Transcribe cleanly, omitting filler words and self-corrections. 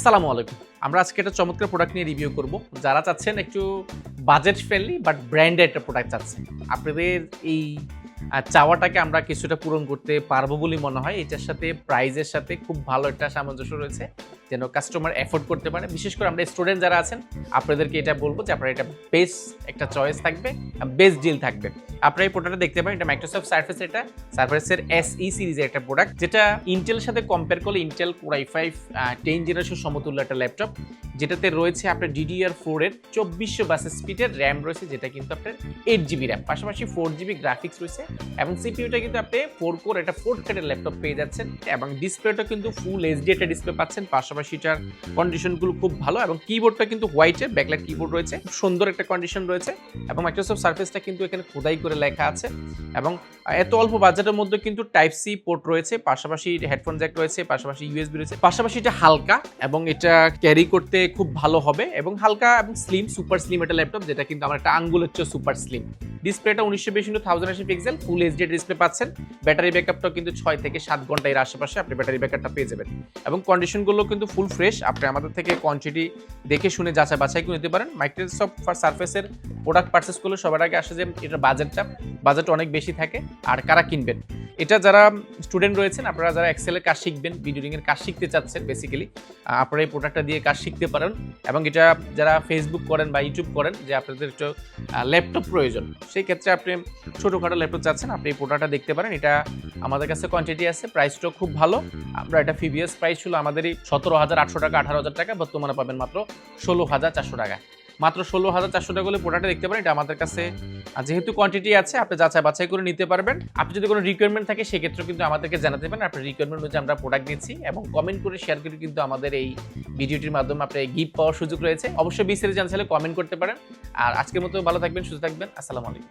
আসসালামু আলাইকুম। আমরা আজকে একটা চমৎকার প্রোডাক্ট নিয়ে রিভিউ করব। যারা চাচ্ছেন একটু বাজেট ফ্রেন্ডলি বাট ব্র্যান্ডেড একটা প্রোডাক্ট চাচ্ছেন, আপনাদের এই চাওয়াটাকে আমরা কিছুটা পূরণ করতে পারবো বলেই মনে হয়। এটার সাথে প্রাইজের সাথে খুব ভালো একটা সামঞ্জস্য রয়েছে, যেন কাস্টমার এফোর্ড করতে পারে। বিশেষ করে আমরা স্টুডেন্ট যারা আছেন, আপনাদেরকে এটা বলবো যে আপনারা এটা বেস্ট একটা চয়েস থাকবে, বেস্ট ডিল থাকবে। আপনারা এই প্রোডাক্টটা দেখতে পারেন, এটা মাইক্রোসফট সার্ফেস, এটা সার্ফেসের SE সিরিজের একটা প্রোডাক্ট, যেটা ইন্টেলের সাথে কম্পেয়ার করলে ইন্টেল কোর i5 10 জেনারেশন সমতুল্য একটা ল্যাপটপ, যেটাতে রয়েছে আপনার DDR4 এর 2400 বাস স্পিডের র্যাম রয়েছে, যেটা কিন্তু আপনার 8GB র্যাম, পাশাপাশি 4GB গ্রাফিক্স রয়েছে, এবং সিপিইউটা কিন্তু আপনি 4 কোর এটা 4 থ্রেডের ল্যাপটপ পেয়ে যাচ্ছেন, এবং ডিসপ্লেটা কিন্তু ফুল HD একটা ডিসপ্লে পাচ্ছেন। পাশাপাশি এটার কন্ডিশনগুলো খুব ভালো, এবং কিবোর্ডটা কিন্তু হোয়াইটের ব্যাকলাইট কিবোর্ড রয়েছে, খুব সুন্দর একটা কন্ডিশন রয়েছে, এবং মাইক্রোসফট সার্ফেসটা কিন্তু এখানে খোদাই করে লেখা আছে। এবং এত অল্প বাজেটের মধ্যে কিন্তু টাইপ সি পোর্ট রয়েছে, পাশাপাশি হেডফোন জ্যাক রয়েছে, পাশাপাশি USB রয়েছে, পাশাপাশি এটা হালকা এবং এটা ক্যারি করতে খুব ভালো হবে, এবং হালকা এবং স্লিম, সুপার স্লিম একটা ল্যাপটপ, যেটা কিন্তু আমার একটা আঙ্গুলের চেয়ে সুপার স্লিম। ডিসপ্লেটা 1920x1080 পিক্সেল ফুল HD ডিসপ্লে পাচ্ছেন। ব্যাটারি ব্যাকআপটাও কিন্তু 6 থেকে 7 ঘন্টা এর আশেপাশে আপনি ব্যাটারি ব্যাকআপটা পেয়ে যাবেন, এবং কন্ডিশনগুলো কিন্তু ফুল ফ্রেশ। আপনি আমাদের থেকে কোয়ান্টিটি দেখে শুনে যাচাই বাছাই করে নিতে পারেন। মাইক্রোসফট সার্ফেসের প্রোডাক্ট পারচেস করলে সবার আগে আসে যে এটা বাজেট অনেক বেশি থাকে, আর কারা কিনবেন। এটা যারা স্টুডেন্ট রয়েছেন, আপনারা যারা এক্সেলের কাজ শিখবেন, ভিডিওরিং এর কাজ শিখতে চাচ্ছেন, বেসিক্যালি আপনারা এই প্রোডাক্টটা দিয়ে কাজ শিখতে পারেন। এবং এটা যারা ফেসবুক করেন বা ইউটিউব করেন, যে আপনাদের একটু ল্যাপটপ প্রয়োজন, সেই ক্ষেত্রে আপনি ছোটোখাটো ল্যাপটপ চাচ্ছেন, আপনি এই প্রোডাক্টটা দেখতে পারেন। এটা আমাদের কাছে কোয়ান্টিটি আছে, প্রাইসটাও খুব ভালো। আমরা এটা প্রিভিয়াস প্রাইস ছিল আমাদেরই 17,800 টাকা, 18,000 টাকা, বর্তমানে পাবেন মাত্র 16,400 টাকা। মাত্র 16,400 টাকা হলে প্রোডাক্টটা দেখতে পারেন। এটা আমাদের কাছে যেহেতু কোয়ান্টিটি আছে, আপনি যাচাই বাছাই করে নিতে পারবেন। আপনি যদি কোনো রিকোয়ারমেন্ট থাকে, সেক্ষেত্রে কিন্তু আমাদেরকে জানাতে পারেন। আপনার রিকোয়ারমেন্ট অনুযায়ী আমরা প্রোডাক্ট দিচ্ছি, এবং কমেন্ট করে শেয়ার করে কিন্তু আমাদের এই ভিডিওটির মাধ্যমে আপনি গিফট পাওয়ার সুযোগ রয়েছে। অবশ্যই বিস্তারিত জানতে চাইলে কমেন্ট করতে পারেন। আর আজকের মতো ভালো থাকবেন, সুস্থ থাকবেন। আসসালামু আলাইকুম।